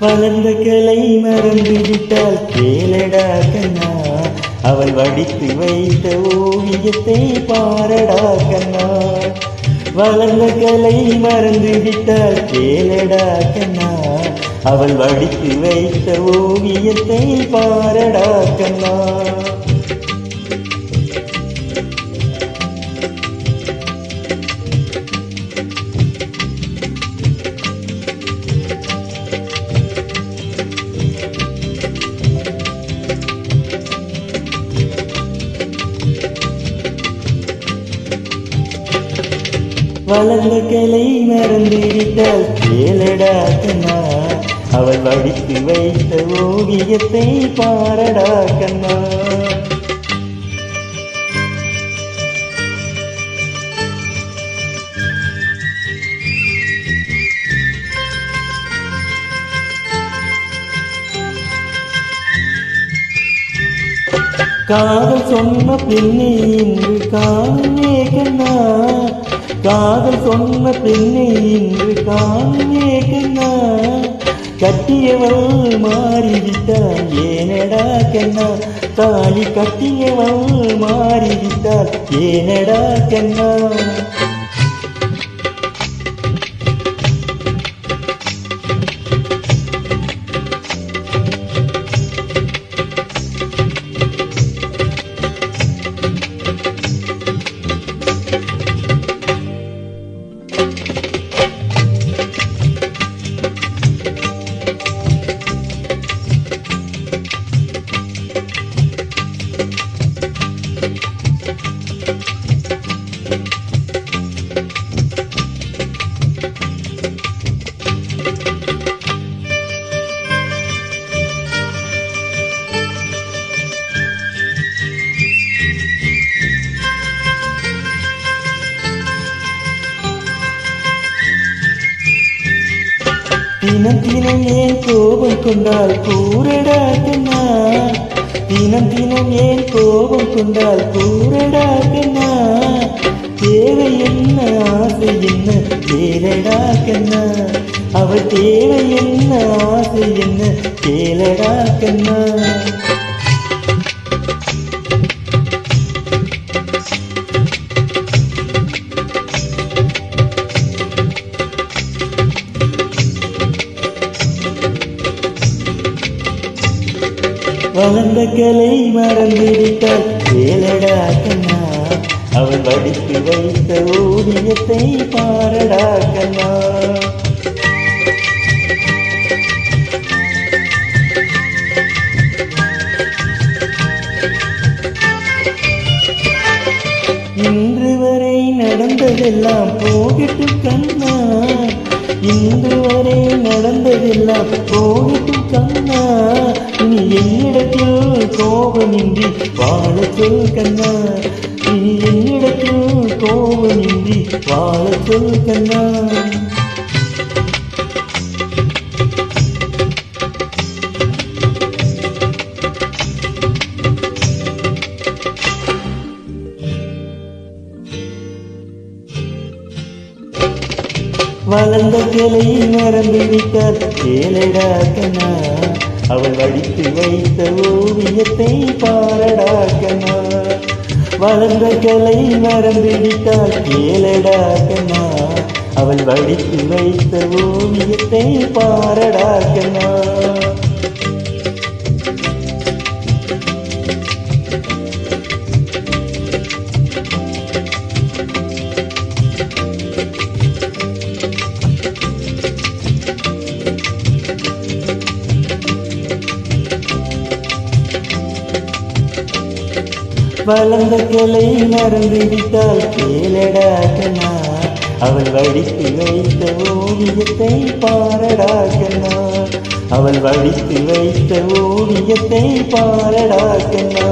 வளர்ந்த கலை மறந்து விட்டால் கேளடா கண்ணா, அவள் வடித்து வைத்த ஓவியத்தை பாரடா கண்ணா. வளர்ந்த கலை மறந்து விட்டால் கேளடா கண்ணா, அவள் வடித்து வைத்த ஓவியத்தை பாரடா கண்ணா. வளர்ந்த கலை மறந்து விட்டால் கேளடா கண்ணா, அவள் வடித்து வைத்த ஓவியத்தை பாரடா கண்ணா. காதல் சொன்ன பெண்ணை இன்று காணுமே கண்ணா, காதல் சொன்ன பெண்ணை இன்று காணுமே கண்ணா. கட்டியவள் மாறிவிட்டால் ஏனடா கண்ணா, தாலி கட்டியவள் மாறிவிட்டால் ஏனடா கண்ணா. தினம் தினம் ஏன் கோபம் கொண்டால் கூறடா கண்ணா, தினம் தினம் ஏன் கோபம் கொண்டால் கூறடா கண்ணா. தேவை என்ன ஆசை என்ன கேளடா கண்ணா, அவள் தேவை என்ன ஆசை என்ன கேளடா கண்ணா. வளர்ந்த கலை மறந்து விட்டால் கேளடா கண்ணா, அவள் வடித்து வைத்த ஓவியத்தை பாரடா கண்ணா. இன்று வரை நடந்ததெல்லாம் போகட்டும் கண்ணா, இன்று வரை நடந்ததெல்லாம் போகட்டும் கண்ணா. இனி என்னிடத்தில் கோபமின்றி வாழ சொல் கண்ணா, இனி என்னிடத்தில் கோபமின்றி வாழ சொல் கண்ணா. வளர்ந்த கலை மறந்து விட்டால் கேளடா கண்ணா, அவள் வடித்து வைத்த ஓவியத்தை பாரடா கண்ணா. வளர்ந்த கலை மறந்து விட்டால் கேளடா கண்ணா, அவள் வடித்து வைத்த ஓவியத்தை பாரடா கண்ணா. வளர்ந்த கலை மறந்து விட்டால் கேளடா கண்ணா, அவள் வடித்து வைத்த ஓவியத்தை பாரடா கண்ணா, அவள் வடித்து வைத்த ஓவியத்தை பாரடா கண்ணா.